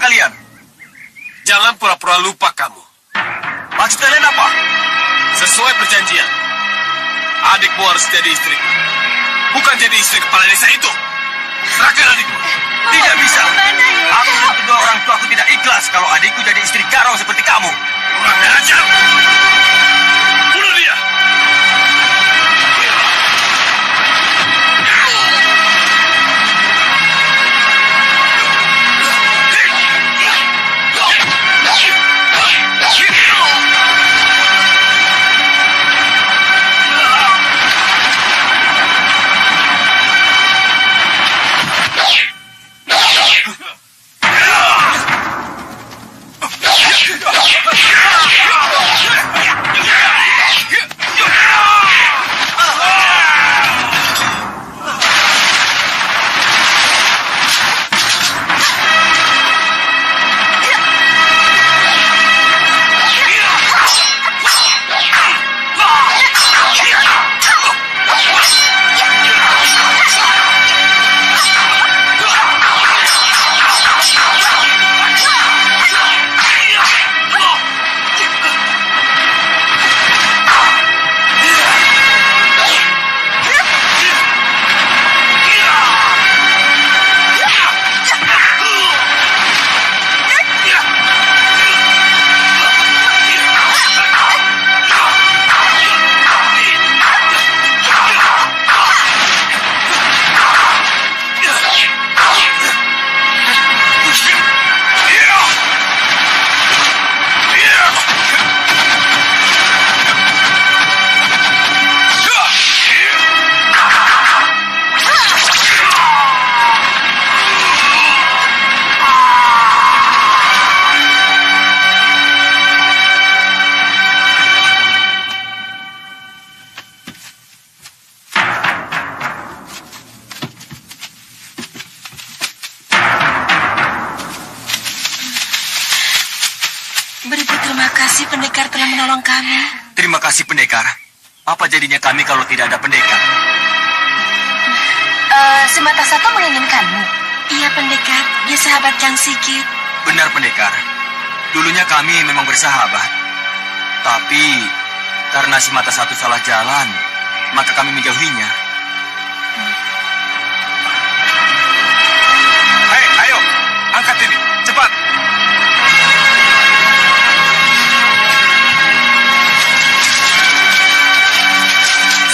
kalian? Jangan pura-pura lupa kamu. Maksud kalian apa? Sesuai perjanjian, adikmu harus jadi istri. Bukan jadi istri kepala desa itu. Serahkan adikmu. Tidak bisa. Aku dan kedua orang tua aku tidak ikhlas kalau adikku jadi istri garong seperti kamu. Kurang ajar. Bunuh dia. Terima kasih pendekar telah menolong kami. Terima kasih pendekar. Apa jadinya kami kalau tidak ada pendekar? Si Mata Satu menginginkanmu. Iya pendekar, dia sahabat Kang Sikit. Benar pendekar. Dulunya kami memang bersahabat. Tapi karena si Mata Satu salah jalan, maka kami menjauhinya. Hei, ayo, angkat ini, cepat.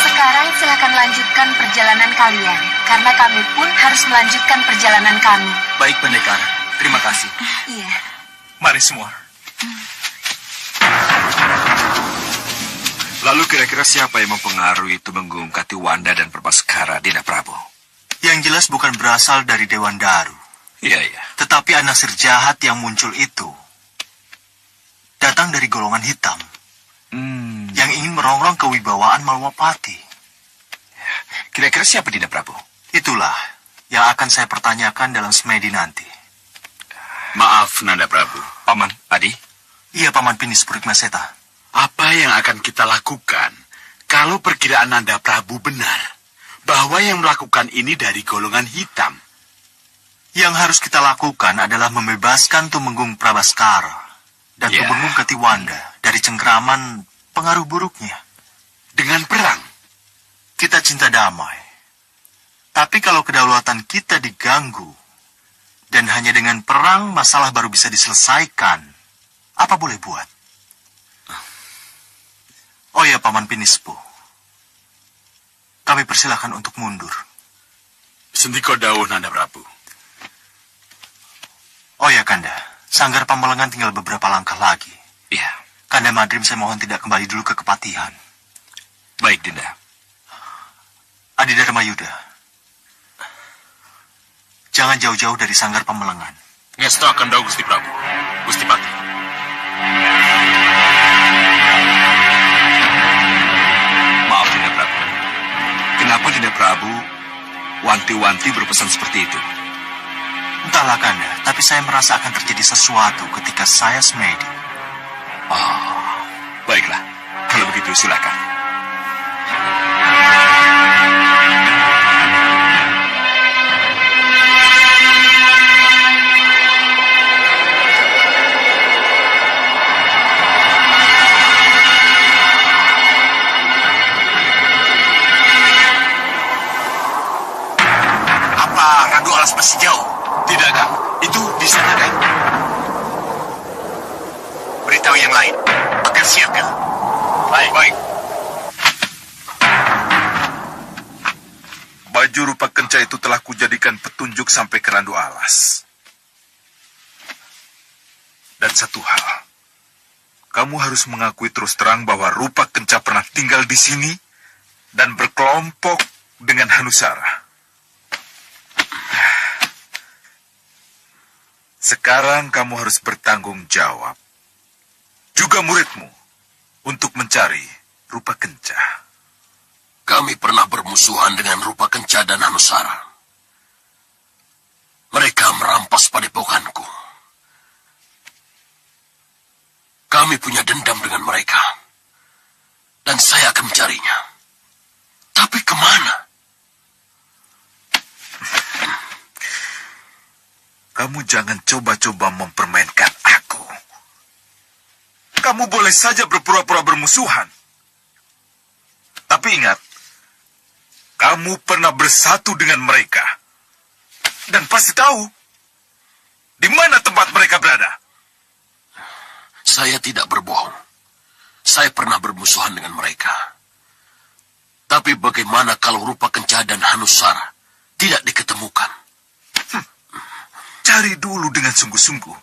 Sekarang silakan lanjutkan perjalanan kalian, karena kami pun harus melanjutkan perjalanan kami. Baik pendekar, terima kasih. Iya. Mari semua. Lalu kira-kira siapa yang mempengaruhi Tumenggung, Katiwanda, dan Perbaskara, Dinda Prabu? Yang jelas bukan berasal dari Dewan Daru. Iya, iya. Tetapi anasir jahat yang muncul itu datang dari golongan hitam yang ingin merongrong kewibawaan Malwapati. Kira-kira siapa Dinda Prabu? Itulah yang akan saya pertanyakan dalam semedi nanti. Maaf, Nanda Prabu. Paman, Adi? Iya, Paman Pinis Purikmaseta. Apa yang akan kita lakukan kalau perkiraan Nanda Prabu benar bahwa yang melakukan ini dari golongan hitam? Yang harus kita lakukan adalah membebaskan Tumenggung Prabaskara dan Tumenggung Katiwanda dari cengkraman pengaruh buruknya. Dengan perang? Kita cinta damai. Tapi kalau kedaulatan kita diganggu dan hanya dengan perang masalah baru bisa diselesaikan, apa boleh buat? Oh ya, Paman Pinispo. Kami persilahkan untuk mundur. Sendiko dawuh, Nanda Prabu. Oh ya, Kanda. Sanggar Pamelengan tinggal beberapa langkah lagi. Iya. Kanda Madrim, saya mohon tidak kembali dulu ke Kepatihan. Baik, Dinda. Adi Dharma Yuda. Jangan jauh-jauh dari Sanggar Pamelengan. Ngesto akan dawuh, Gusti Prabu. Gusti Pati. Maaf, Dinda Prabu. Kenapa Dinda Prabu wanti-wanti berpesan seperti itu? Entahlah, Kanda. Tapi saya merasa akan terjadi sesuatu ketika saya semedi. Oh, baiklah. Kalau begitu, silakan. lain. Akan siaga. Baik. Baju rupa kenca itu telah kujadikan petunjuk sampai ke Randu Alas. Dan satu hal, kamu harus mengakui terus terang bahwa rupa kenca pernah tinggal di sini dan berkelompok dengan Hanusara. Sekarang kamu harus bertanggung jawab, juga muridmu, untuk mencari rupa kenca. Kami pernah bermusuhan dengan rupa kenca dan Hanusara. Mereka merampas padepokanku. Kami punya dendam dengan mereka. Dan saya akan mencarinya. Tapi kemana? Kamu jangan coba-coba mempermainkan aku. Kamu boleh saja berpura-pura bermusuhan. Tapi ingat, kamu pernah bersatu dengan mereka. Dan pasti tahu di mana tempat mereka berada. Saya tidak berbohong. Saya pernah bermusuhan dengan mereka. Tapi bagaimana kalau rupa kenca dan Hanusara tidak diketemukan? Cari dulu dengan sungguh-sungguh.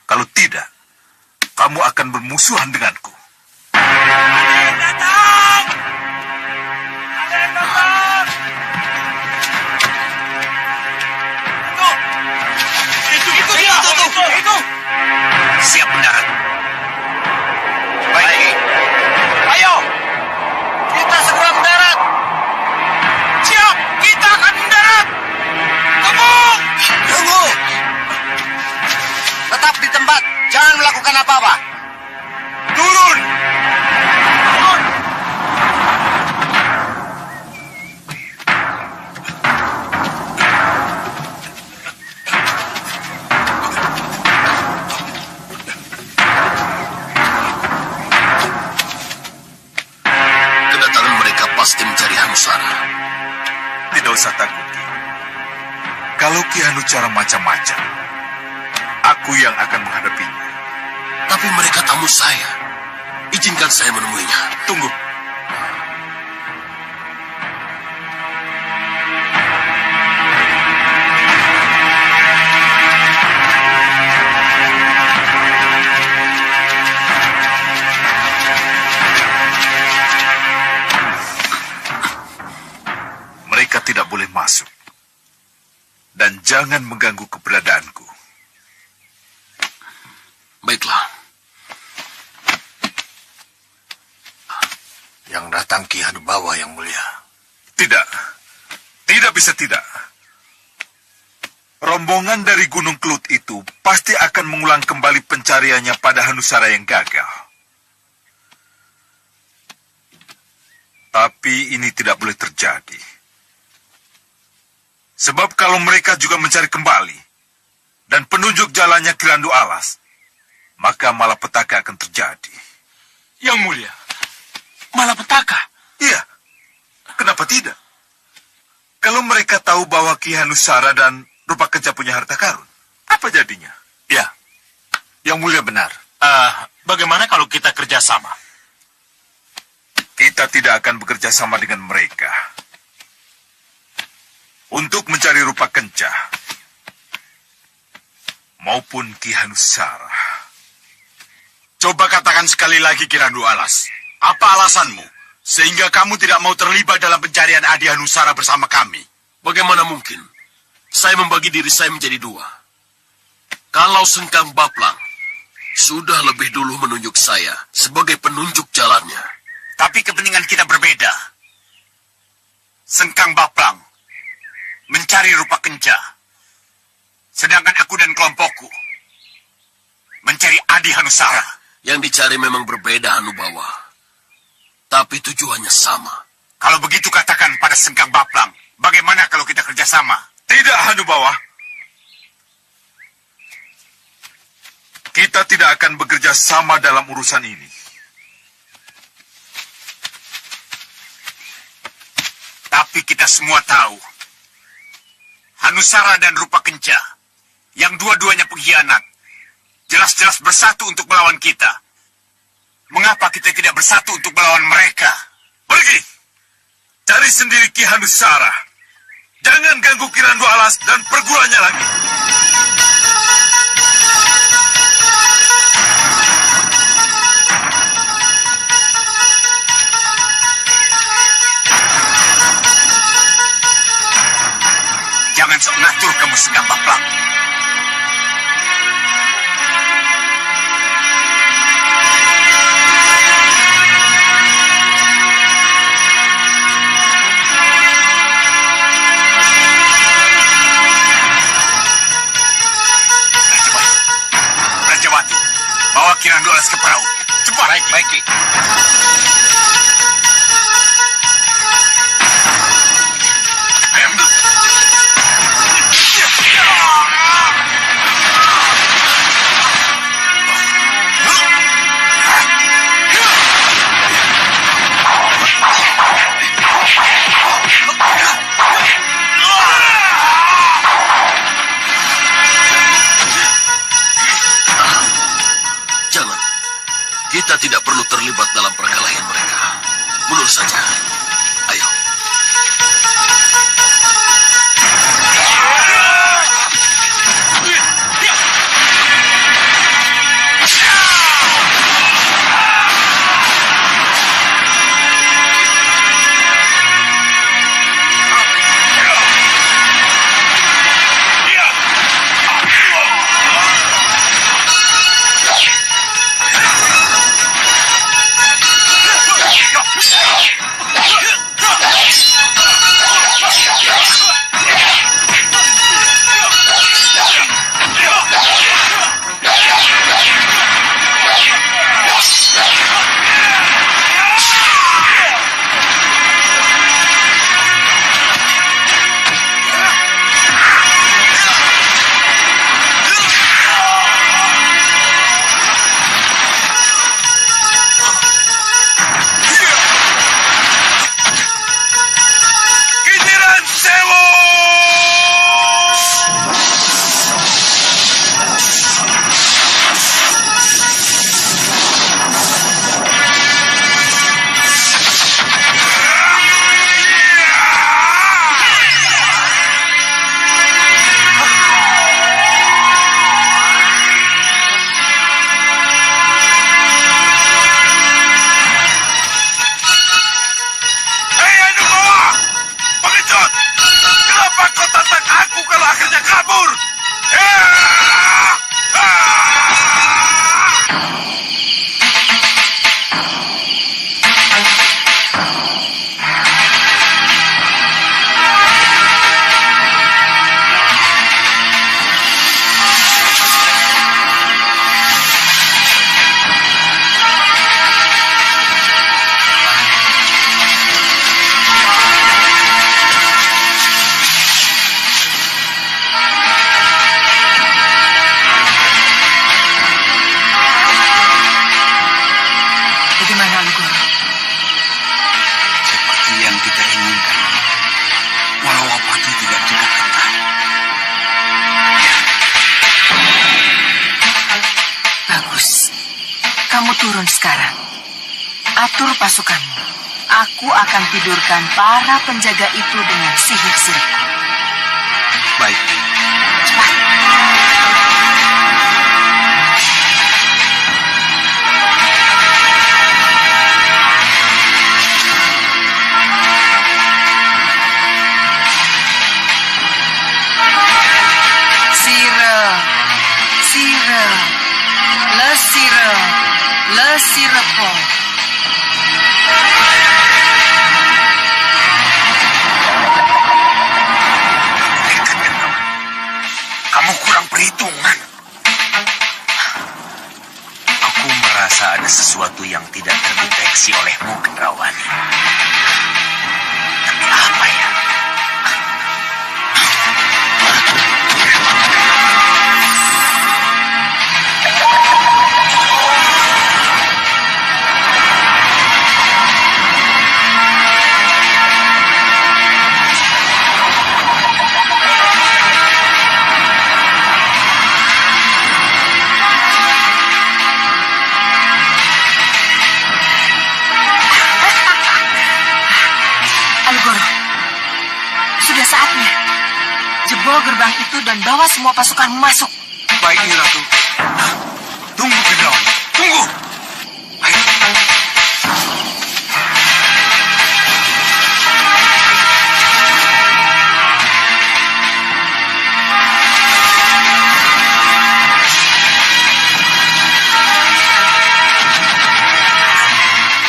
Kalau tidak, kamu akan bermusuhan denganku. Itu. Siap mendarat. Baik. Ayo. Kita segera mendarat. Siap. Kita akan mendarat. Tunggu. Tetap di tempat. Jangan melakukan apa-apa. Turun! Kedatangan mereka pasti mencari Hanusara. Tidak usah takut, Ki. Kalau Ki Hanucara macam-macam, aku yang akan menghadapinya. Tapi mereka tamu saya. Izinkan saya menemuinya. Tunggu. Mereka tidak boleh masuk. Dan jangan mengganggu keberadaanku. Baiklah. Yang datang Ki Hanubawa yang mulia. Tidak. Tidak bisa tidak. Rombongan dari Gunung Kelut itu pasti akan mengulang kembali pencariannya pada Hanusara yang gagal. Tapi ini tidak boleh terjadi. Sebab kalau mereka juga mencari kembali dan penunjuk jalannya ke Randu Alas, maka malapetaka akan terjadi. Yang mulia, malapetaka. Iya, kenapa tidak? Kalau mereka tahu bahwa Ki Hanusara dan rupa kenca punya harta karun, apa jadinya? Ya, yang mulia benar. Bagaimana kalau kita kerjasama? Kita tidak akan bekerja sama dengan mereka untuk mencari rupa kenca maupun Ki Hanusara. Coba katakan sekali lagi, Ki Randu Alas. Apa alasanmu sehingga kamu tidak mau terlibat dalam pencarian Adi Hanusara bersama kami? Bagaimana mungkin? Saya membagi diri saya menjadi dua. Kalau Sengkang Baplang sudah lebih dulu menunjuk saya sebagai penunjuk jalannya. Tapi kepentingan kita berbeda. Sengkang Baplang mencari rupa kenca. Sedangkan aku dan kelompokku mencari Adi Hanusara. Yang dicari memang berbeda, Hanubawa. Tapi tujuannya sama. Kalau begitu katakan pada Sengkang Baplang, bagaimana kalau kita kerjasama? Tidak, Hanubawa. Kita tidak akan bekerja sama dalam urusan ini. Tapi kita semua tahu, Hanusara dan rupa kenca, yang dua-duanya pengkhianat, jelas-jelas bersatu untuk melawan kita. Mengapa kita tidak bersatu untuk melawan mereka? Pergi! Cari sendiri Ki Hanusara. Jangan ganggu Ki Randu Alas dan perguruannya lagi. Jangan sok ngatur kamu Sekam Baplang. Rajawati, bawa Ki Randu Alas ke perahu. Cepat. Baik, Ki. Jangan. Kita tidak perlu terlibat dalam perkelahian mereka. Mundur saja. Ayo. turun sekarang. Atur pasukanmu. Aku akan tidurkan para penjaga itu dengan sihir-sihirku. Baik. Cepat. Le sirepo. Kamu kurang perhitungan. Aku merasa ada sesuatu yang tidak terdeteksi olehmu, Kendrawani. Tapi apa ya? gerbang itu dan bawa semua pasukanmu masuk. Baik, Nyi Ratu. Tunggu, Gendawan. Tunggu! Ayo.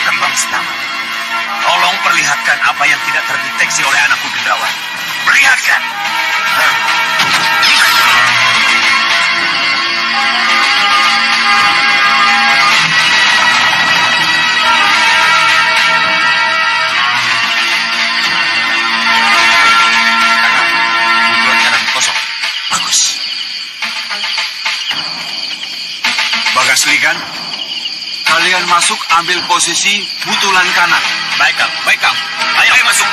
Kembang Setaman, tolong perlihatkan apa yang tidak terdeteksi oleh anakku Gendawan. Perlihatkan. Kebetulan kanan kosong. Bagus. Bagaslikan, kalian masuk ambil posisi butulan kanan. Baik, Kang. Baik, Kang. Ayo masuk.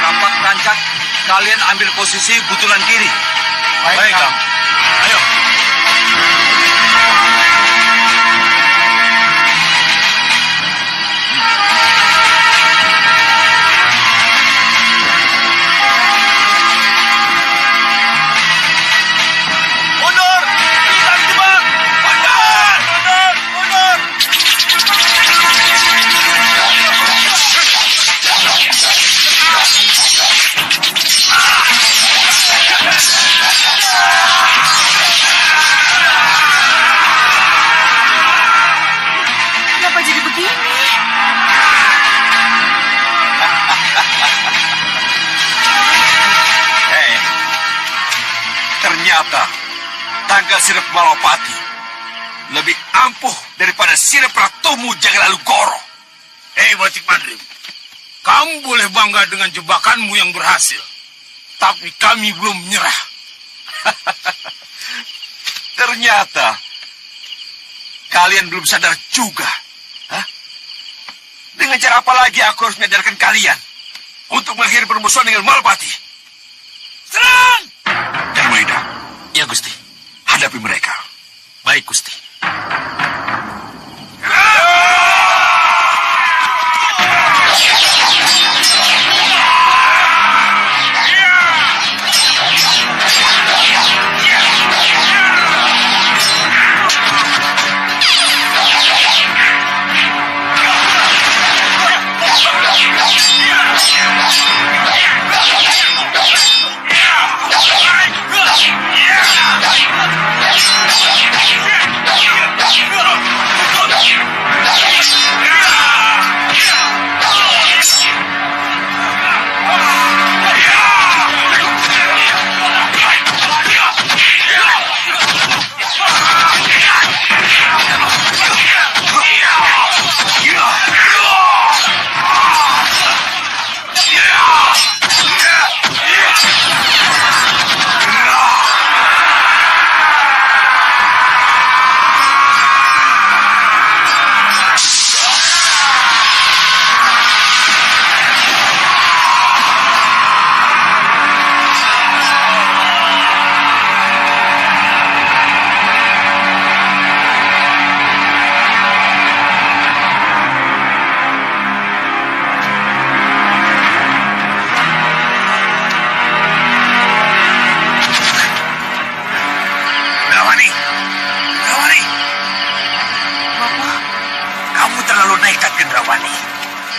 Rampak rancak, kalian ambil posisi butulan kiri. Baik, Kang. Ayo. Mundur! Kita dijebak! Mundur! Mundur! Mundur! Kenapa jadi begini? Ternyata tangga sirep Malopati lebih ampuh daripada sirep Ratumu Jagalagoro. Hei, Batik Madrim. Kamu boleh bangga dengan jebakanmu yang berhasil. Tapi kami belum menyerah. Ternyata kalian belum sadar juga. Hah? Dengan cara apa lagi aku harus menyadarkan kalian untuk mengakhiri permusuhan dengan Malopati? Serang! Darmaida, Ya, Gusti. hadapi mereka. Baik, Gusti.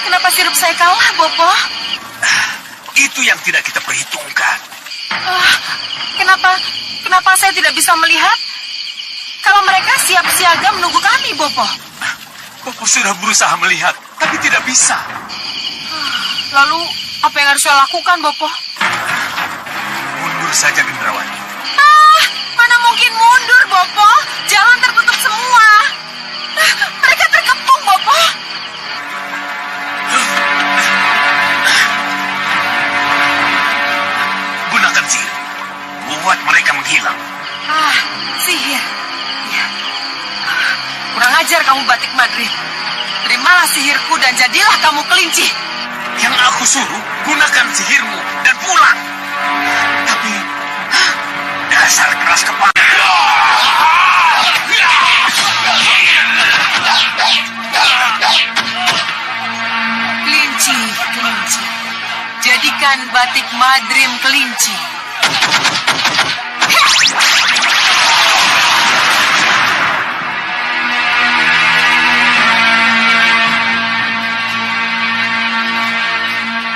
Kenapa sirup saya kalah, Bopo? Itu yang tidak kita perhitungkan. Kenapa saya tidak bisa melihat? Kalau mereka siap siaga menunggu kami, Bopo. Bopo sudah berusaha melihat, tapi tidak bisa. Lalu, apa yang harus saya lakukan, Bopo? Mundur saja, Gendrawani. Mana mungkin mundur, Bopo? Jalan tertutup semua. Mereka terkepung, Bopo. Gunakan sihir. Buat mereka menghilang. Sihir. Ya. Kurang ajar kamu, Batik Madrid. Terimalah sihirku dan jadilah kamu kelinci. Yang aku suruh, gunakan sihirmu dan pulang. Tapi, dasar keras kepala. Kelinci, saksikan batik Madrim kelinci.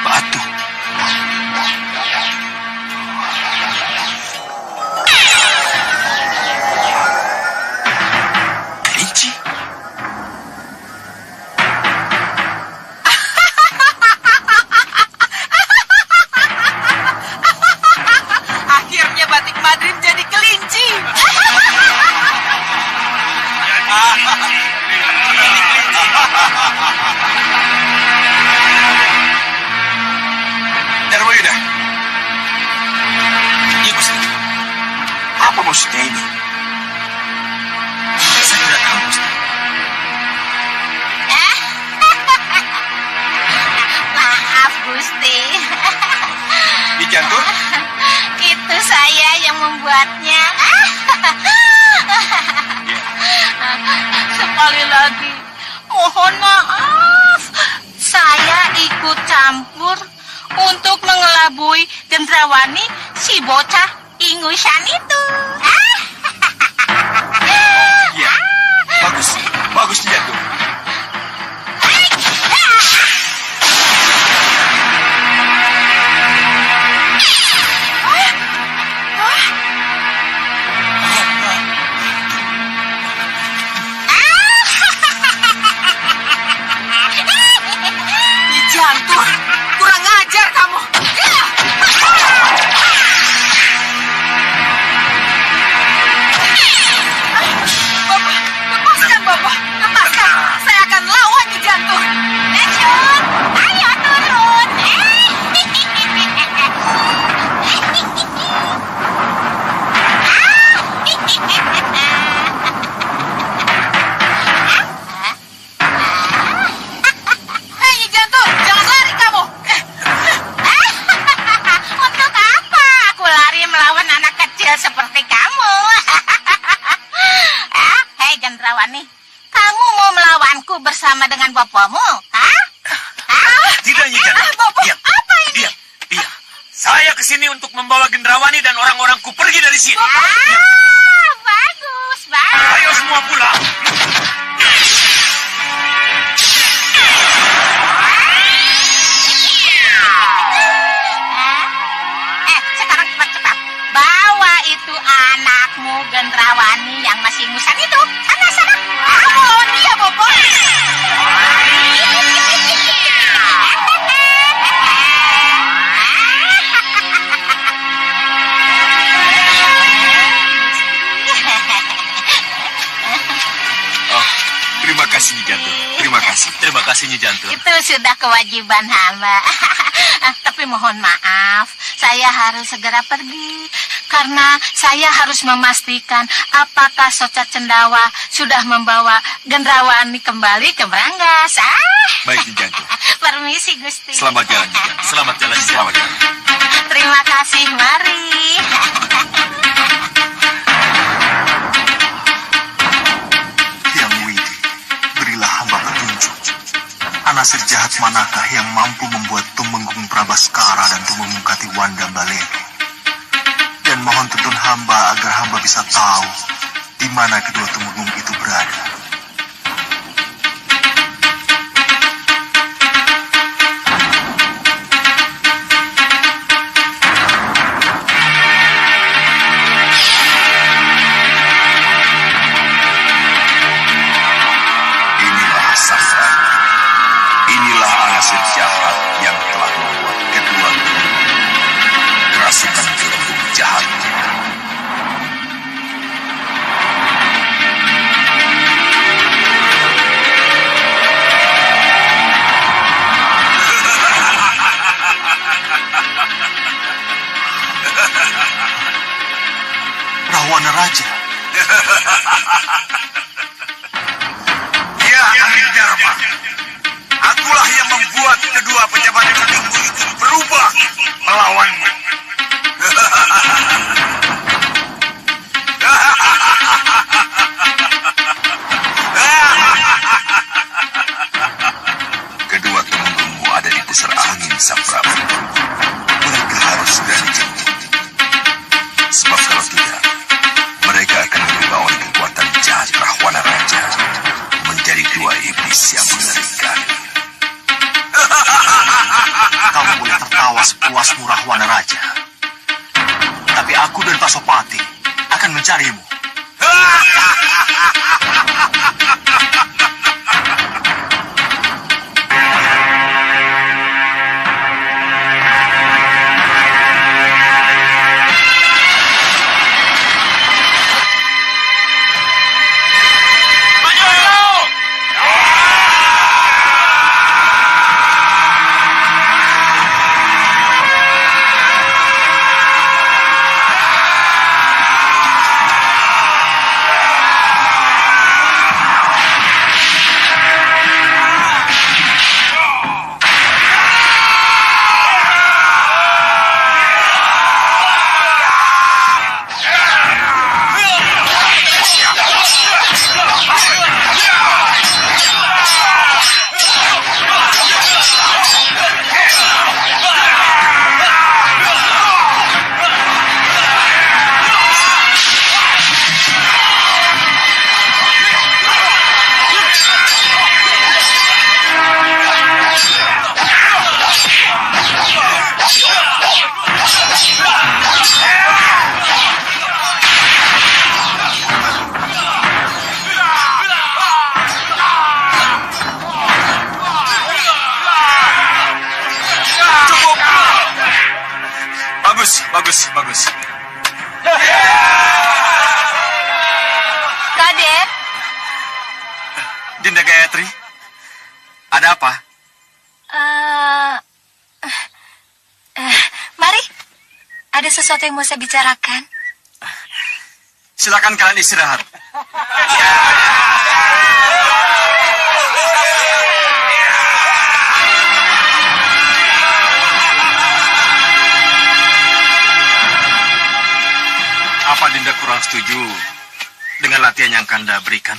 Batu. Kelinci. Akhirnya batik Madrim jadi kelinci. Darwida. Iya, Gusti. Apa maksudnya ini? Saya tidak tahu, Gusti. Maaf, Gusti. Di jantung? Itu saya yang membuatnya. Sekali lagi, mohon maaf. Saya ikut campur untuk mengelabui Gendrawani si bocah ingusan itu. Iya. Bagus. Bagus di jantung. Di jantung. Kurang ajar kamu. Bapak, lepaskan Bapak. Lepaskan. Saya akan lawan di jantung. Lanjut, ayo turun. Hei, Nyi jantung, jangan lari kamu. Untuk apa aku lari melawan anak kecil seperti kamu? Hei Gendrawani, kamu mau melawanku bersama dengan bapakmu? Hah? Tidak, Nyi Jantung. Bapak, Diam. apa ini? Diam. Diam. Saya kesini untuk membawa Gendrawani dan orang-orangku pergi dari sini. Bagus, bagus. Ayo semua pulang. Sekarang cepat-cepat. Bawa itu anakmu Gendrawani yang masih ingusan itu. Sana. Kamu lawan dia, Bapak. Terima kasih, Nyi Jantung. Terima kasih. Terima kasih, Nyi Jantung. Itu sudah kewajiban hamba. Tapi mohon maaf, saya harus segera pergi. Karena saya harus memastikan apakah Socat Cendawa sudah membawa Gendrawani kembali ke Brangas. Baik, Nyi Jantung. Permisi, Gusti. Selamat jalan, Nyi Jantung. Selamat jalan, Nyi Selamat Jantung. jalan. Terima kasih, mari. Hyang Widi, berilah hamba petunjuk. Anasir jahat manakah yang mampu membuat Tumenggung Prabaskara dan Tumenggung Wanda Baleni? Dan mohon tuntun hamba agar hamba bisa tahu di mana kedua Tumenggung itu berada. Inilah Sasra. Inilah anasir jahat yang telah membuat kedua kerasukan gelembung jahat. Rahwana Raja, Ya, Angin Dharma. Akulah yang membuat kedua pejabat penunggu itu berubah melawanmu. Kedua tumenggung ada di pusar angin, Sang Prabu. bagus. Raden, Dinda Gayatri, ada apa? Mari. Ada sesuatu yang mau saya bicarakan. Silakan kalian istirahat. Apa Dinda kurang setuju dengan latihan yang Kanda berikan?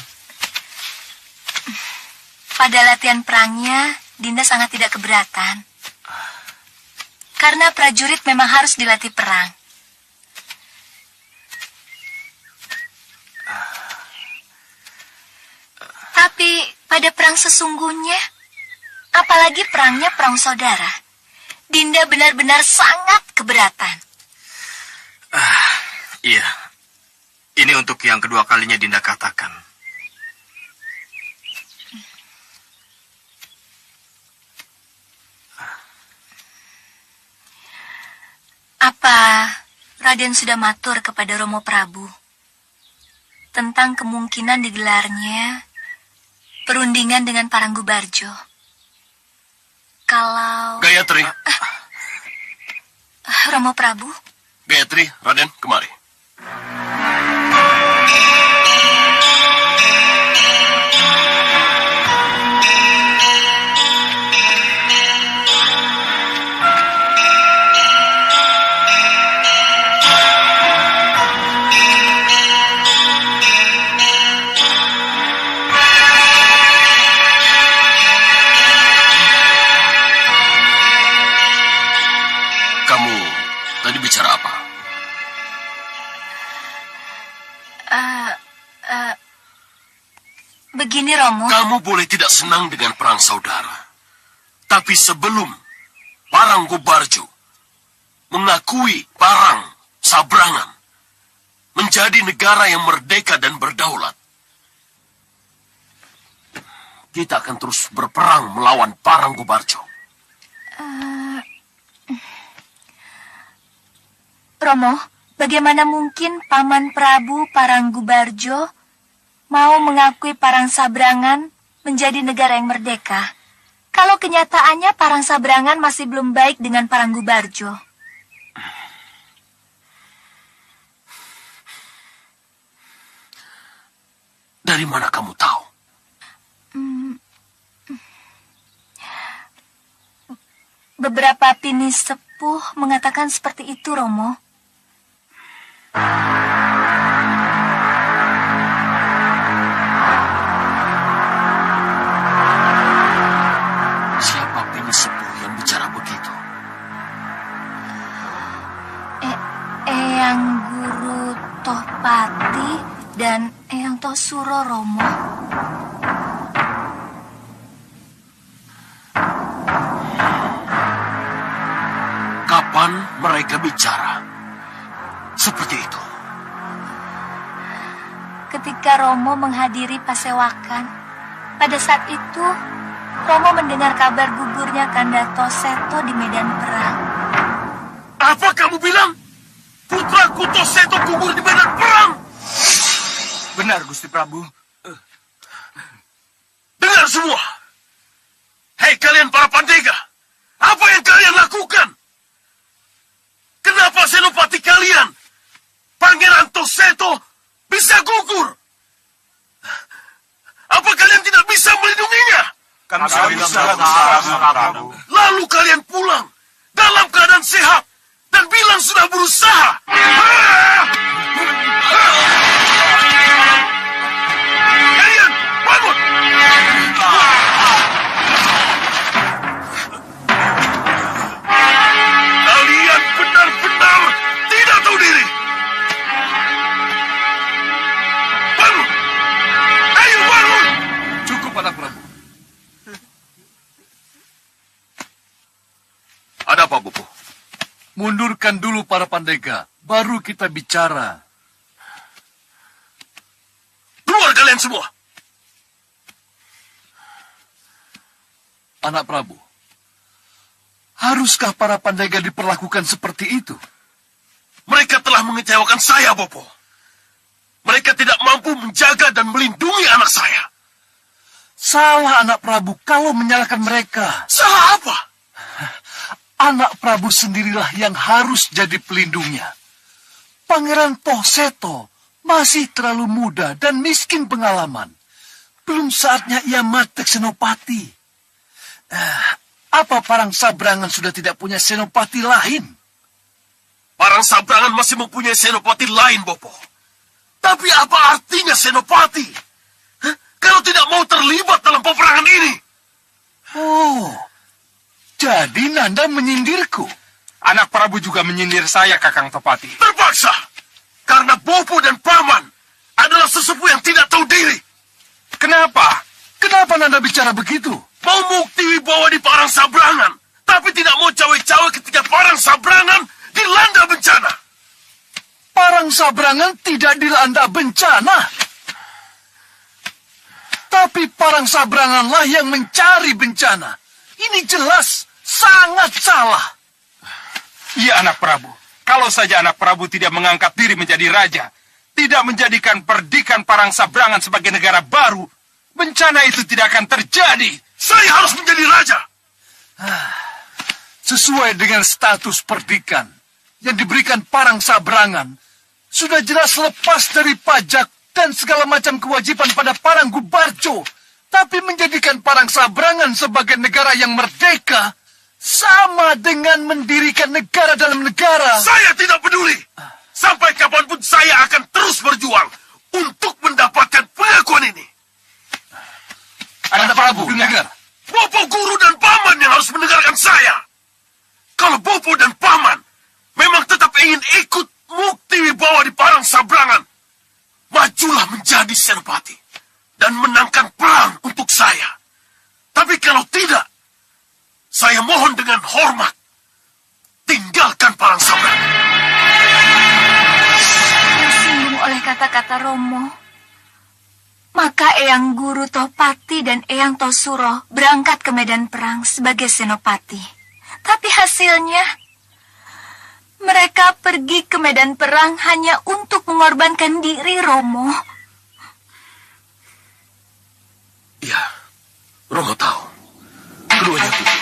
Pada latihan perangnya, Dinda sangat tidak keberatan. Karena prajurit memang harus dilatih perang. Tapi pada perang sesungguhnya, apalagi perangnya perang saudara, Dinda benar-benar sangat keberatan. Iya. Ini untuk yang kedua kalinya Dinda katakan. Apa Raden sudah matur kepada Romo Prabu tentang kemungkinan digelarnya perundingan dengan Paranggubarjo? Kalau Gayatri, Romo Prabu, Gayatri, Raden, kemari. Kamu tadi bicara apa? begini Romo. Kamu boleh tidak senang dengan perang saudara. Tapi sebelum Paranggubarjo mengakui Parang Sabrangan menjadi negara yang merdeka dan berdaulat, kita akan terus berperang melawan Paranggubarjo. Romo, bagaimana mungkin Paman Prabu Paranggubarjo mau mengakui Parang Sabrangan menjadi negara yang merdeka, kalau kenyataannya Parang Sabrangan masih belum baik dengan Paranggubarjo? Dari mana kamu tahu? Beberapa pini sepuh mengatakan seperti itu, Romo. Siapa pini sepuh yang bicara begitu? Eyang Guru Tohpati dan Eyang Tosuro, Romo. Kapan mereka bicara seperti itu? Ketika Romo menghadiri pasewakan, pada saat itu Romo mendengar kabar gugurnya Kanda Toseto di medan perang. Apa kamu bilang? Putraku Toseto gugur di medan perang? Benar, Gusti Prabu. Dengar semua. Hei kalian para pandega, apa yang kalian lakukan? Kenapa senopati kalian, Pangeran Toseto, bisa gugur? Apa kalian tidak bisa melindunginya? Kami bisa, Prabu. Lalu kalian pulang dalam keadaan sehat dan bilang sudah berusaha. Kalian bangun! Kalian benar-benar tidak tahu diri. Bangun! Ayo bangun! Cukup, anak Prabu. Ada apa, Bopo? Mundurkan dulu para pandega, baru kita bicara. Keluar kalian semua! Anak Prabu, haruskah para pandega diperlakukan seperti itu? telah mengecewakan saya, Bopo. Mereka tidak mampu menjaga dan melindungi anak saya. Salah anak Prabu kalau menyalahkan mereka. Salah apa? Anak Prabu sendirilah yang harus jadi pelindungnya. Pangeran Tohseto masih terlalu muda dan miskin pengalaman. Belum saatnya ia matek senopati. Apa Parang Sabrangan sudah tidak punya senopati lain? Parang Sabrangan masih mempunyai senopati lain, Bopo. Tapi apa artinya senopati? Kalau tidak mau terlibat dalam peperangan ini. Oh, jadi Nanda menyindirku. Anak Prabu juga menyindir saya, Kakang Topati. Terpaksa. Karena Bopo dan Paman adalah sesepuh yang tidak tahu diri. Kenapa? Kenapa Nanda bicara begitu? Mau mukti wibawa di Parang Sabrangan, tapi tidak mau cawe-cawe ketika Parang Sabrangan dilanda bencana. Parang Sabrangan tidak dilanda bencana. Tapi Parang Sabranganlah yang mencari bencana. Ini jelas sangat salah. Iya, anak Prabu. Kalau saja anak Prabu tidak mengangkat diri menjadi raja, tidak menjadikan perdikan Parang Sabrangan sebagai negara baru, bencana itu tidak akan terjadi. Saya harus menjadi raja. Sesuai dengan status perdikan yang diberikan Parang Sabrangan, sudah jelas lepas dari pajak dan segala macam kewajiban pada Parang Gubarjo. Tapi menjadikan Parang Sabrangan sebagai negara yang merdeka sama dengan mendirikan negara dalam negara. Saya tidak peduli. Sampai kapanpun saya akan terus berjuang untuk mendapatkan pengakuan ini. Anak Prabu, dengar. Bopo, guru, dan paman yang harus mendengarkan saya. Kalau Bopo dan paman memang tetap ingin ikut mukti wibawa di Parang Sabrangan, majulah menjadi senopati dan menangkan perang untuk saya. Tapi kalau tidak, saya mohon dengan hormat, tinggalkan Parang Sabrangan. Tersinggung oleh kata-kata Romo, maka Eyang Guru Tohpati dan Eyang Tosuro berangkat ke medan perang sebagai senopati. Tapi hasilnya, mereka pergi ke medan perang hanya untuk mengorbankan diri, Romo. Ya, Romo tahu. Keduanya gugur.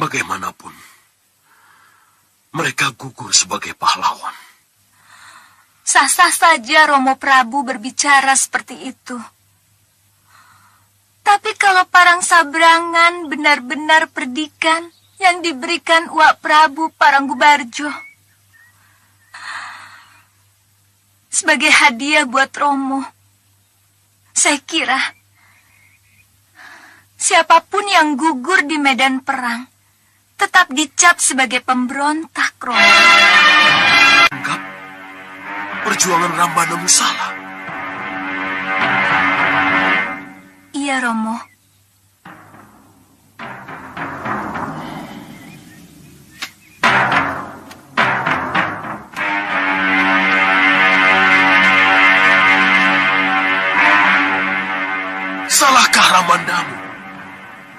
Bagaimanapun, mereka gugur sebagai pahlawan. Sah-sah saja Romo Prabu berbicara seperti itu. Tapi kalau Parang Sabrangan benar-benar perdikan yang diberikan Uak Prabu Paranggubarjo sebagai hadiah buat Romo, saya kira siapapun yang gugur di medan perang tetap dicap sebagai pemberontak, Romo. Anggap perjuangan Rambanamu salah. Iya, Romo. Salahkah Ramandamu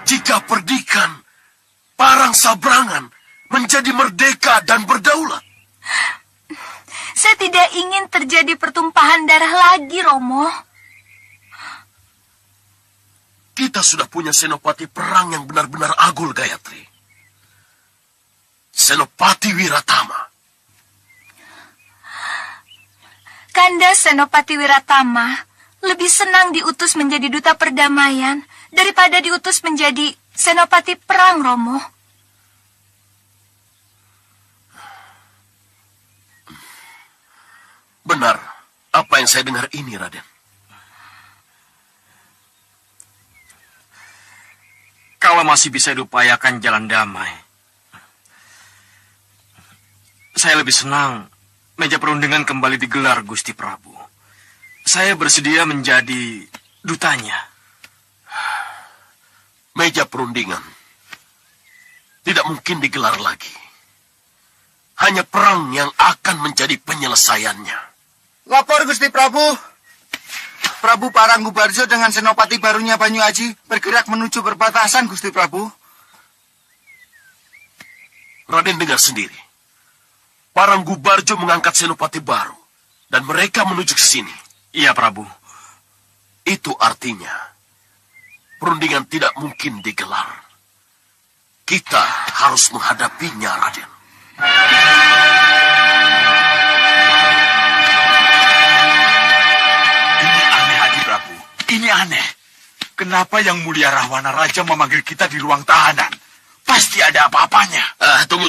jika perdikan Parang Sabrangan menjadi merdeka dan berdaulat? Saya tidak ingin terjadi pertumpahan darah lagi, Romo. Kita sudah punya senopati perang yang benar-benar agul, Gayatri. Senopati Wiratama. Kanda Senopati Wiratama lebih senang diutus menjadi duta perdamaian daripada diutus menjadi senopati perang, Romo. Benar apa yang saya dengar ini, Raden. Kalau masih bisa diupayakan jalan damai, saya lebih senang meja perundingan kembali digelar, Gusti Prabu. Saya bersedia menjadi dutanya. Meja perundingan tidak mungkin digelar lagi. Hanya perang yang akan menjadi penyelesaiannya. Lapor Gusti Prabu. Prabu Paranggubarjo dengan senopati barunya Banyu Aji bergerak menuju perbatasan, Gusti Prabu. Raden dengar sendiri. Paranggubarjo mengangkat senopati baru dan mereka menuju ke sini. Iya, Prabu. Itu artinya perundingan tidak mungkin digelar. Kita harus menghadapinya, Raden. Ini aneh. Kenapa Yang Mulia Rahwana Raja memanggil kita di ruang tahanan? Pasti ada apa-apanya. Tunggu.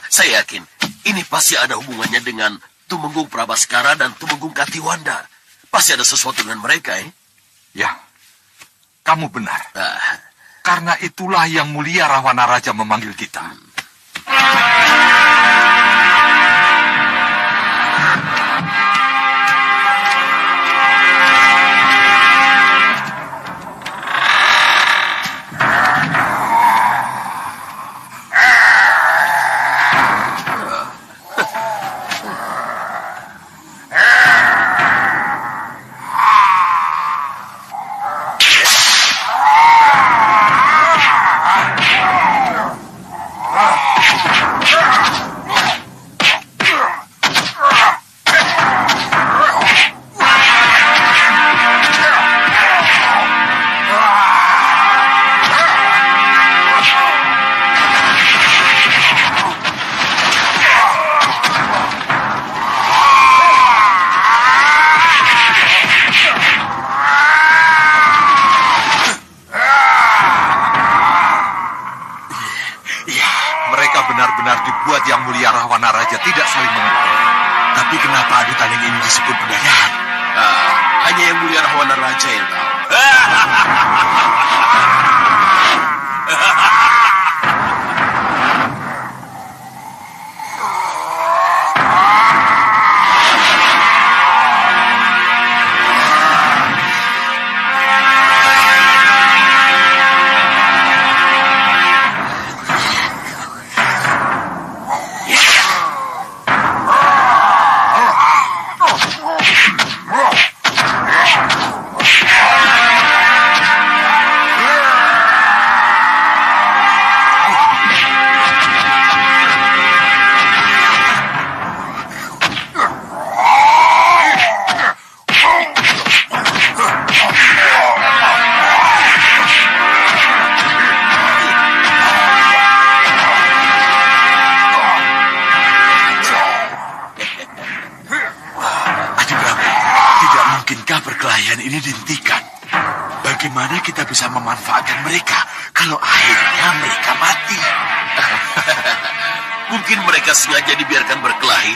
Saya yakin ini pasti ada hubungannya dengan Tumenggung Prabaskara dan Tumenggung Katiwanda. Pasti ada sesuatu dengan mereka, Ya, kamu benar. Karena itulah Yang Mulia Rahwana Raja memanggil kita. Benar-benar dibuat Yang Mulia Rahwana Raja tidak saling mengenal. Tapi kenapa adu tanding ini disebut budayaan? Hanya Yang Mulia Rahwana Raja yang tahu. ini dihentikan, bagaimana kita bisa memanfaatkan mereka kalau akhirnya mereka mati? Mungkin mereka sengaja dibiarkan berkelahi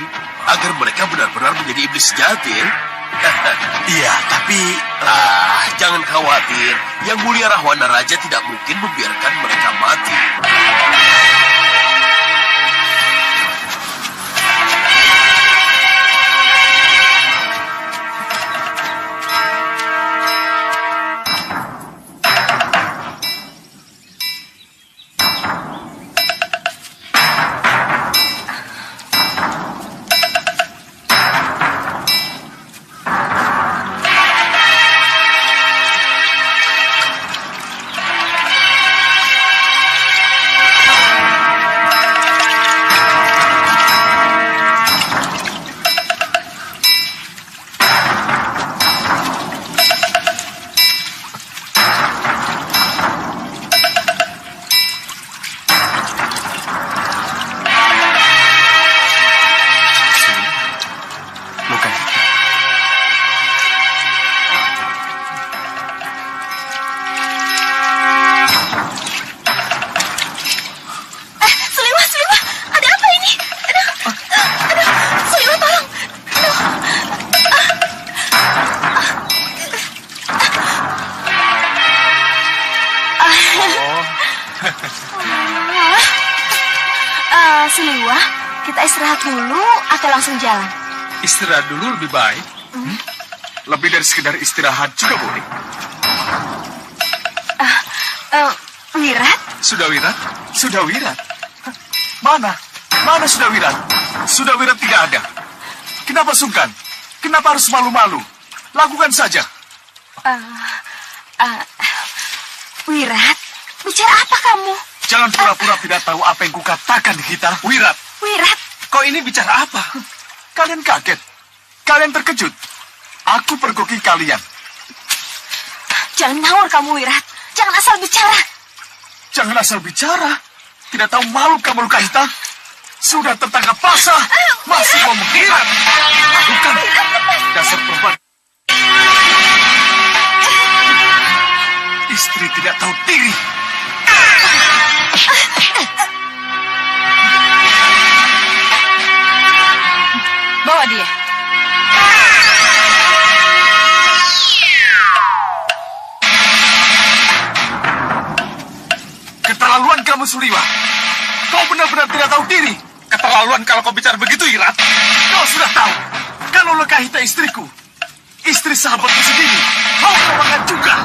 agar mereka benar-benar menjadi iblis sejati. Iya, tapi jangan khawatir. Yang mulia Rahwana Raja tidak mungkin membiarkan mereka mati. Siliwa, kita istirahat dulu atau langsung jalan? Istirahat dulu lebih baik. Lebih dari sekedar istirahat juga boleh. Wirat? Sudah Wirat? Sudah Wirat? Mana? Mana sudah Wirat? Sudah Wirat tidak ada. Kenapa sungkan? Kenapa harus malu-malu? Lakukan saja. Wirat, bicara apa kamu? Jangan pura-pura tidak tahu apa yang kukatakan, Gita. Wirat. Wirat? Kau ini bicara apa? Kalian kaget. Kalian terkejut. Aku pergoki kalian. Jangan ngawur kamu, Wirat. Jangan asal bicara. Jangan asal bicara. Tidak tahu malu kamu, Lukahita. Sudah tertangkap basah. Masih mau menghina. Bukan. Dasar perempuan. Istri tidak tahu diri. Bawa dia. Keterlaluan kamu, Suliwa. Kau benar-benar tidak tahu diri. Keterlaluan kalau kau bicara begitu, Irat. Kau sudah tahu. Kalau Lekahita istriku, istri sahabatku sendiri, kau kemakan juga.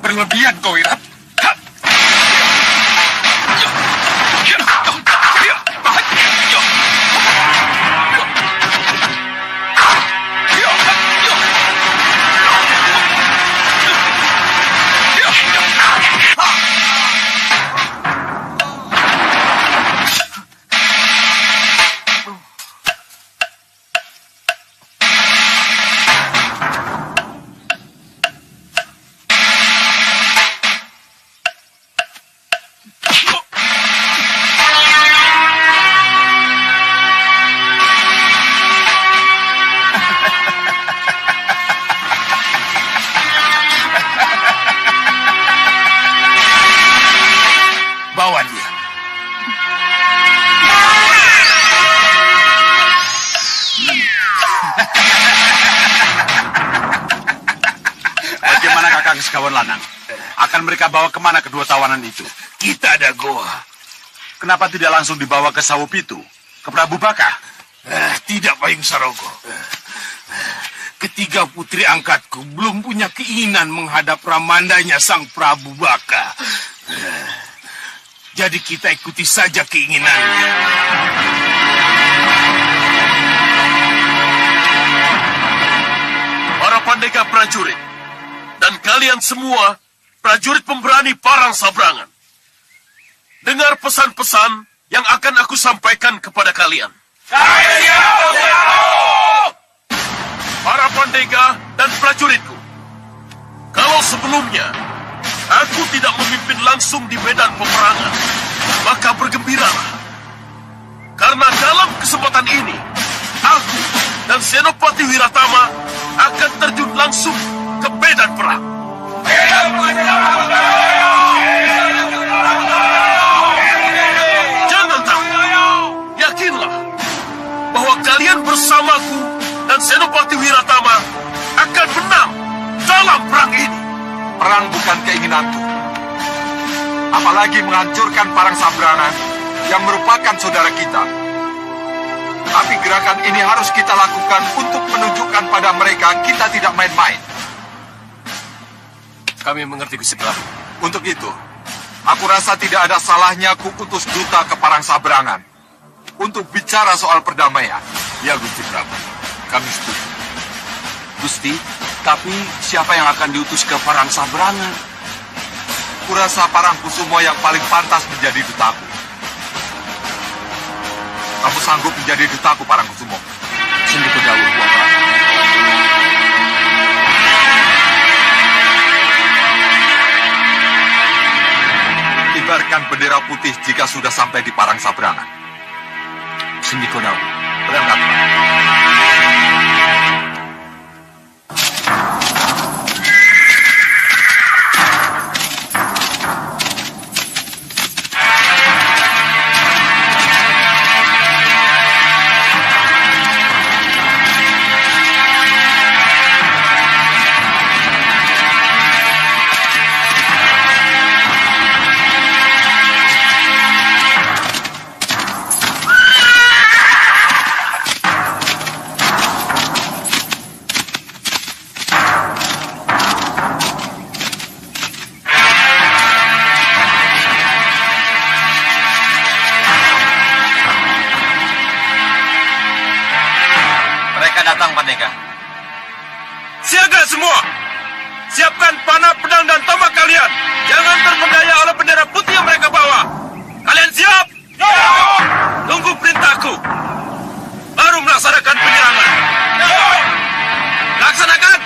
Berlebihan kau, Irat. Bawa dia. Bagaimana Kakang Sekawan Lanang? Akan mereka bawa kemana kedua tawanan itu? Kita ada goa. Kenapa tidak langsung dibawa ke Sawopitu? Ke Prabu Baka? Tidak, Payung Sarogo. Ketiga putri angkatku belum punya keinginan menghadap ramandanya Sang Prabu Baka. Jadi kita ikuti saja keinginannya. Para pendekar prajurit, dan kalian semua prajurit pemberani Parang Sabrangan. Dengar pesan-pesan yang akan aku sampaikan kepada kalian. Para pendekar dan prajuritku, kalau sebelumnya aku tidak memimpin langsung di medan peperangan, maka bergembiralah. Karena dalam kesempatan ini, aku dan Senopati Wiratama akan terjun langsung ke medan perang. Jangan takut. Yakinlah bahwa kalian bersamaku dan Senopati Wiratama akan menang dalam perang ini. Perang bukan keinginanku. Apalagi menghancurkan Parang Sabrangan yang merupakan saudara kita. Tapi gerakan ini harus kita lakukan untuk menunjukkan pada mereka kita tidak main-main. Kami mengerti, Gusti Prabu. Untuk itu, aku rasa tidak ada salahnya aku utus duta ke Parang Sabrangan untuk bicara soal perdamaian. Ya, Gusti Prabu. Kami setuju. Gusti, tapi siapa yang akan diutus ke Parang Sabrangan? Kurasa Parang Kusumo yang paling pantas menjadi dutaku. Kamu sanggup menjadi dutaku, Parang Kusumo? Sendiko dawuh, Bapak. Kibarkan bendera putih jika sudah sampai di Parang Sabrangan. Sendiko dawuh. Berangkatlah. Datang, Pandega. Siaga semua! Siapkan panah, pedang, dan tombak kalian. Jangan terpedaya oleh bendera putih yang mereka bawa. Kalian siap? Tunggu perintahku. Baru melaksanakan penyerangan. Laksanakan!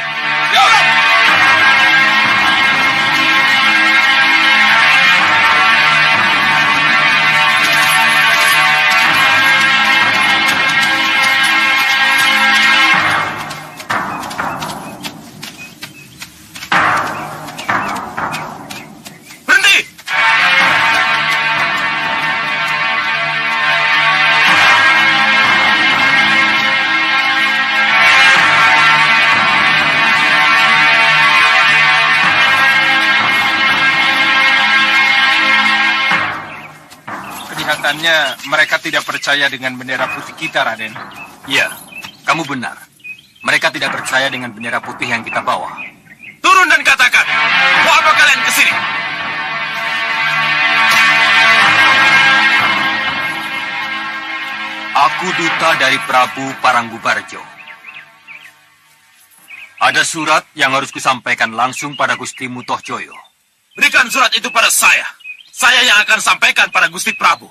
Kelihatannya mereka tidak percaya dengan bendera putih kita, Raden. Iya, kamu benar. Mereka tidak percaya dengan bendera putih yang kita bawa. Turun dan katakan, mau apa kalian ke sini? Aku duta dari Prabu Paranggubarjo. Ada surat yang harus kusampaikan langsung pada Gustimu Tohjoyo. Berikan surat itu pada saya. Saya yang akan sampaikan pada Gusti Prabu.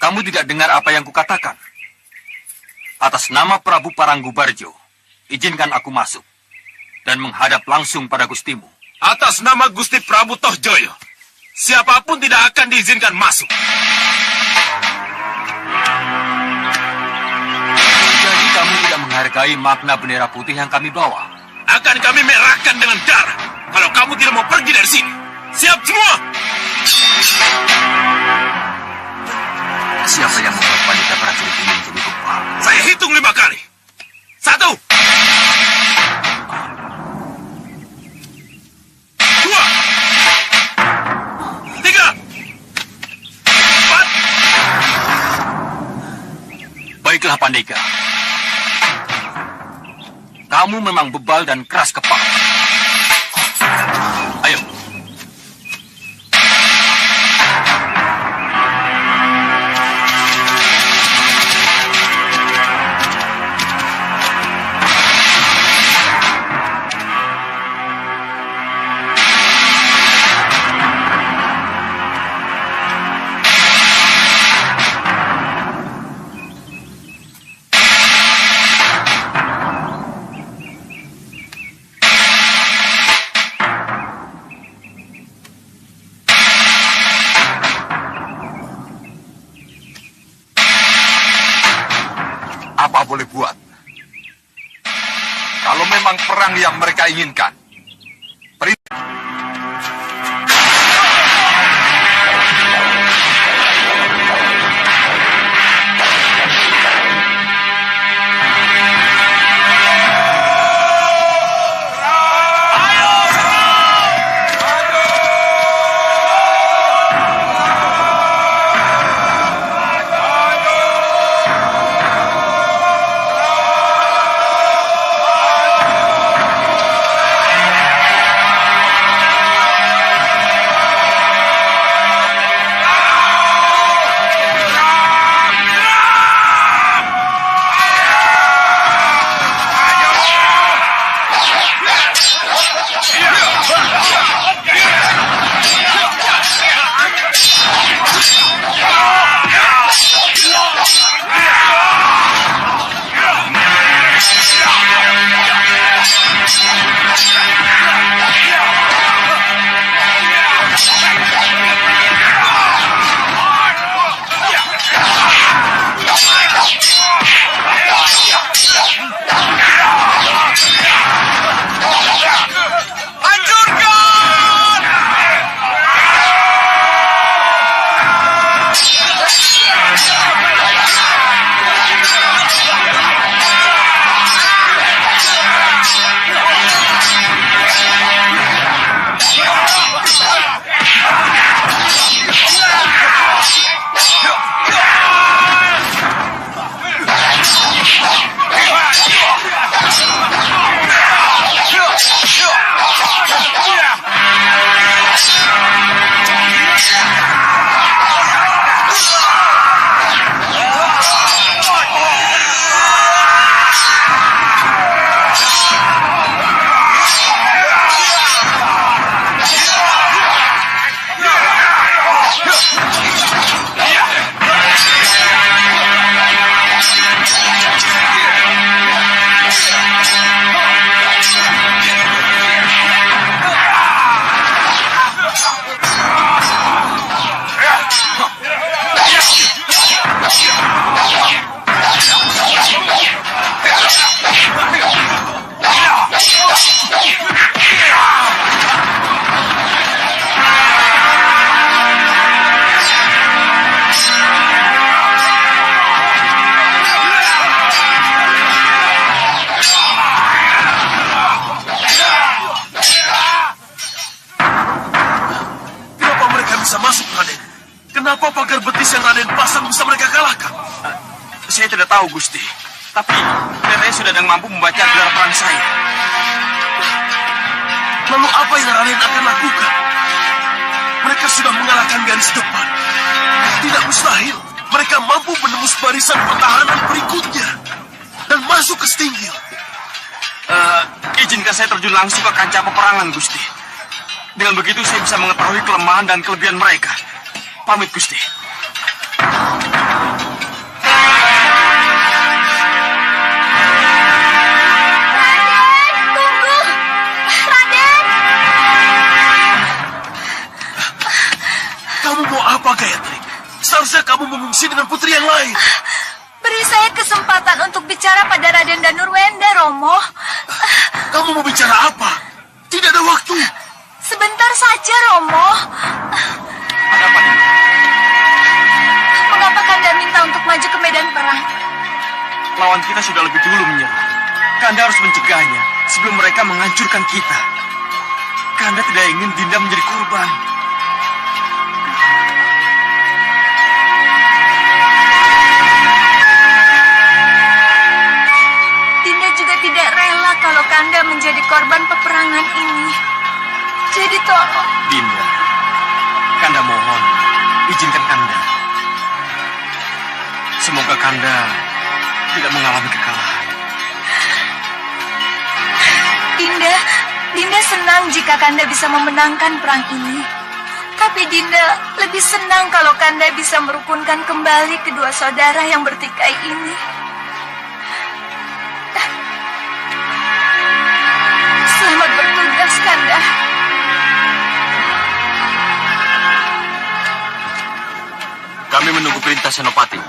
Kamu tidak dengar apa yang kukatakan? Atas nama Prabu Paranggubarjo, izinkan aku masuk dan menghadap langsung pada Gustimu. Atas nama Gusti Prabu Tohjoyo, siapapun tidak akan diizinkan masuk. Jadi kamu tidak menghargai makna bendera putih yang kami bawa. Akan kami merahkan dengan darah kalau kamu tidak mau pergi dari sini. Siap semua! Siapa yang membuat wanita prajurit ini menjadi tumpah? Saya hitung 5 kali. 1, 2, 3, 4. Baiklah, Pandega. Kamu memang bebal dan keras kepala. Ayo. Apa boleh buat? Kalau memang perang yang mereka inginkan, Kenapa pagar betis yang Raden pasang bisa mereka kalahkan? Saya tidak tahu, Gusti. Tapi kelihatannya sudah ada yang mampu membaca gelar perang saya. Lalu apa yang Raden akan lakukan? Mereka sudah mengalahkan garis depan. Tidak mustahil mereka mampu menembus barisan pertahanan berikutnya dan masuk ke Stinggil. Izinkan saya terjun langsung ke kancah peperangan, Gusti. Dengan begitu saya bisa mengetahui kelemahan dan kelebihan mereka. Pamit, Gusti. Raden, tunggu. Raden. Kamu mau apa, Gayatri? Seharusnya kamu mengungsi dengan putri yang lain. Beri saya kesempatan untuk bicara pada Raden Danurwenda, Romo. Kamu mau bicara apa? Tidak ada waktu. Sebentar saja, Romo. Ada apa ini? Mengapa Kanda minta untuk maju ke medan perang? Lawan kita sudah lebih dulu menyerah. Kanda harus mencegahnya sebelum mereka menghancurkan kita. Kanda tidak ingin Dinda menjadi korban. Dinda juga tidak rela kalau Kanda menjadi korban peperangan ini. Jadi tolong. Dinda, Kanda mohon, izinkan Kanda. Semoga Kanda tidak mengalami kekalahan. Dinda senang jika Kanda bisa memenangkan perang ini. Tapi Dinda lebih senang kalau Kanda bisa merukunkan kembali kedua saudara yang bertikai ini. Selamat bertugas, Kanda. Kami menunggu perintah Senopati.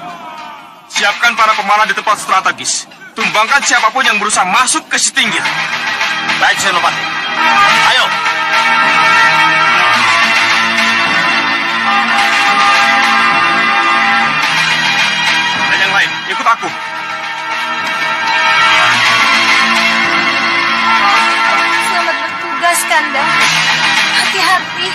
Siapkan para pemanah di tempat strategis. Tumbangkan siapapun yang berusaha masuk ke Stinggil. Baik, Senopati. Ayo. Dan yang lain, ikut aku. Selamat bertugas, Kanda. Hati-hati.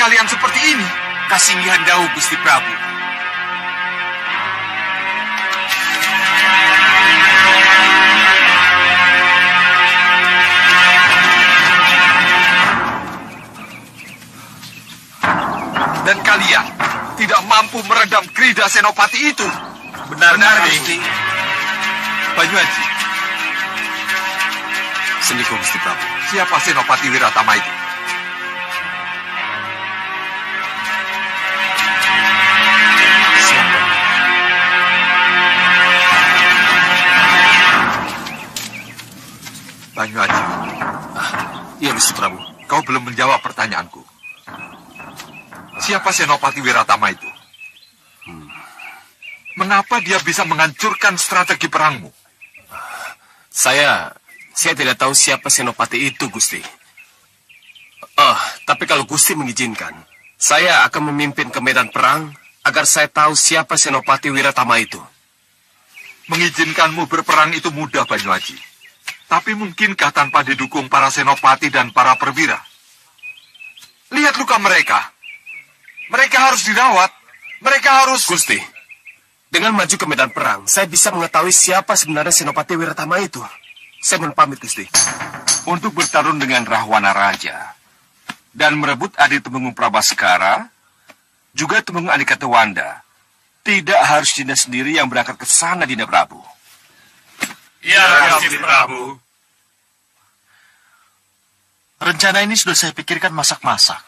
kalian seperti ini? Kasinggihan Dawu, Gusti Prabu. Dan kalian tidak mampu meredam Krida Senopati itu. Benar, Gusti. Banyuaji, Sendiko, Gusti Prabu. siapa Senopati Wiratama itu? Siapa? Banyuaji, Iya, Gusti Prabu. kau belum menjawab pertanyaanku. Siapa Senopati Wiratama itu? Mengapa dia bisa menghancurkan strategi perangmu? Saya tidak tahu siapa Senopati itu, Gusti. Tapi kalau Gusti mengizinkan, saya akan memimpin ke medan perang agar saya tahu siapa Senopati Wiratama itu. Mengizinkanmu berperang itu mudah, Banyuaji. Tapi mungkinkah tanpa didukung para senopati dan para perwira? Lihat luka mereka. Mereka harus dirawat. Mereka harus... Gusti, dengan maju ke medan perang, saya bisa mengetahui siapa sebenarnya Senopati Wiratama itu. Saya mohon pamit, Gusti. Untuk bertarung dengan Rahwana Raja dan merebut adik Temenggung Prabaskara, juga Temenggung Adikatewanda, tidak harus Dinda sendiri yang berangkat ke sana, Dinda Prabu. Ya, Gusti Prabu. Rencana ini sudah saya pikirkan masak-masak.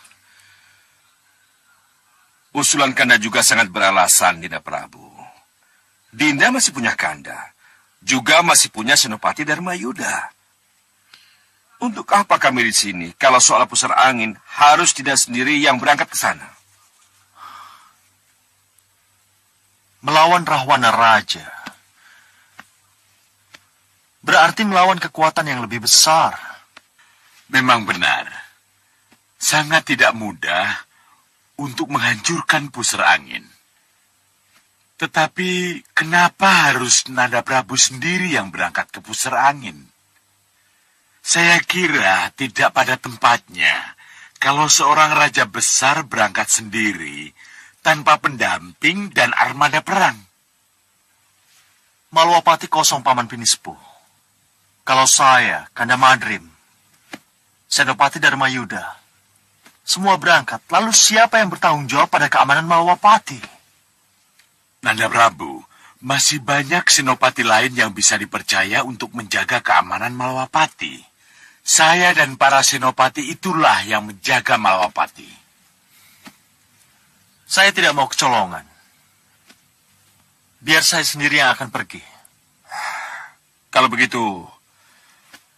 Usulan Kanda juga sangat beralasan, Dinda Prabu. Dinda masih punya Kanda, juga masih punya Senopati Dharmayuda. Untuk apa kami di sini kalau soal pusar angin harus Dinda sendiri yang berangkat ke sana? Melawan Rahwana Raja berarti melawan kekuatan yang lebih besar. Memang benar. Sangat tidak mudah untuk menghancurkan pusar angin. Tetapi kenapa harus Nanda Prabu sendiri yang berangkat ke pusar angin? Saya kira tidak pada tempatnya kalau seorang raja besar berangkat sendiri tanpa pendamping dan armada perang. Malwapati kosong Paman Pinispu. Kalau saya, Kanda Madrim, Senopati Dharmayuda, semua berangkat, lalu siapa yang bertanggung jawab pada keamanan Malwapati? Nanda Prabu, masih banyak senopati lain yang bisa dipercaya untuk menjaga keamanan Malwapati. Saya dan para senopati itulah yang menjaga Malwapati. Saya tidak mau kecolongan. Biar saya sendiri yang akan pergi. Kalau begitu,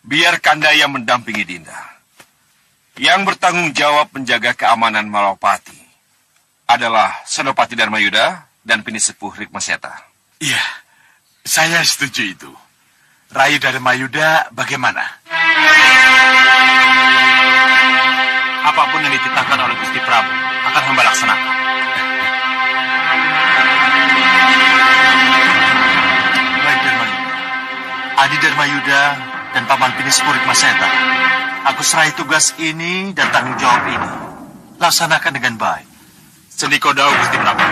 biar Kanda yang mendampingi Dinda. Yang bertanggung jawab menjaga keamanan Malwapati adalah Senopati Dharmayuda dan Pinisepuh Rikmaseta. Iya, saya setuju itu. Rai Dharmayuda bagaimana? Apapun yang dititahkan oleh Gusti Prabu akan hamba laksanakan. Baik, Dharmayuda. Adi Dharmayuda dan Paman Pinisepuh Rikmaseta, aku serahi tugas ini dan tanggung jawab ini. Laksanakan dengan baik. Sendiko Dawu, Gusti Prabu.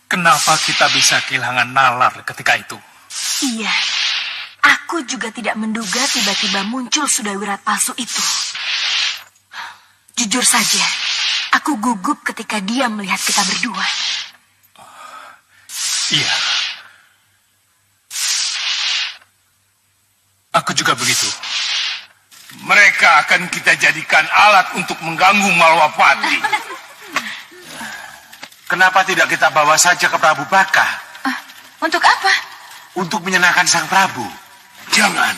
Kenapa kita bisa kehilangan nalar ketika itu? Iya, aku juga tidak menduga tiba-tiba muncul Sudawirat palsu itu. Jujur saja, aku gugup ketika dia melihat kita berdua. Iya. Aku juga begitu. Mereka akan kita jadikan alat untuk mengganggu Malwapati. Kenapa tidak kita bawa saja ke Prabu Baka? Untuk apa? Untuk menyenangkan Sang Prabu. Jangan.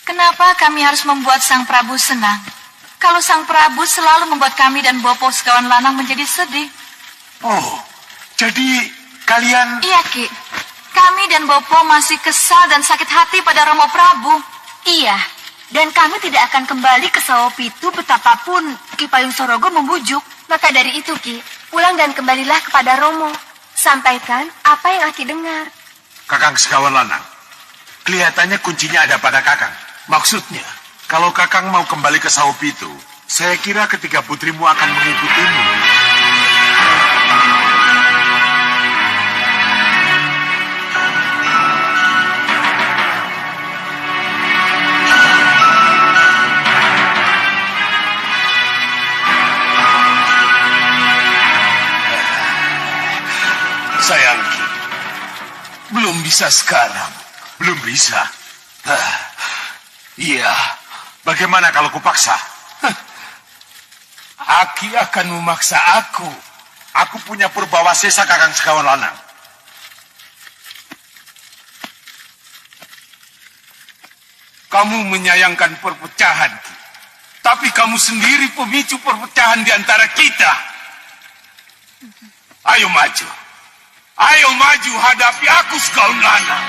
Kenapa kami harus membuat Sang Prabu senang? Kalau Sang Prabu selalu membuat kami dan Bopo Segawan Lanang menjadi sedih. Oh, jadi kalian... Iya, Ki. Kami dan Bopo masih kesal dan sakit hati pada Romo Prabu. Iya, dan kami tidak akan kembali ke Sawopitu betapapun Ki Payung Sorogo membujuk. Maka dari itu, Ki, pulang dan kembalilah kepada Romo. Sampaikan apa yang Aki dengar. Kakang Segawan Lanang, kelihatannya kuncinya ada pada Kakang. Maksudnya? Kalau Kakang mau kembali ke Sawopitu, saya kira ketiga putrimu akan mengikutimu. Sayang Ki, belum bisa sekarang. Belum bisa? Iya. Bagaimana kalau kupaksa? Aki akan memaksa aku. Aku punya Purbawasesa, Kakang Segawan Lanang. Kamu menyayangkan perpecahan, Ki. Tapi kamu sendiri pemicu perpecahan di antara kita. Ayo maju. Ayo maju hadapi aku, Segawan Lanang.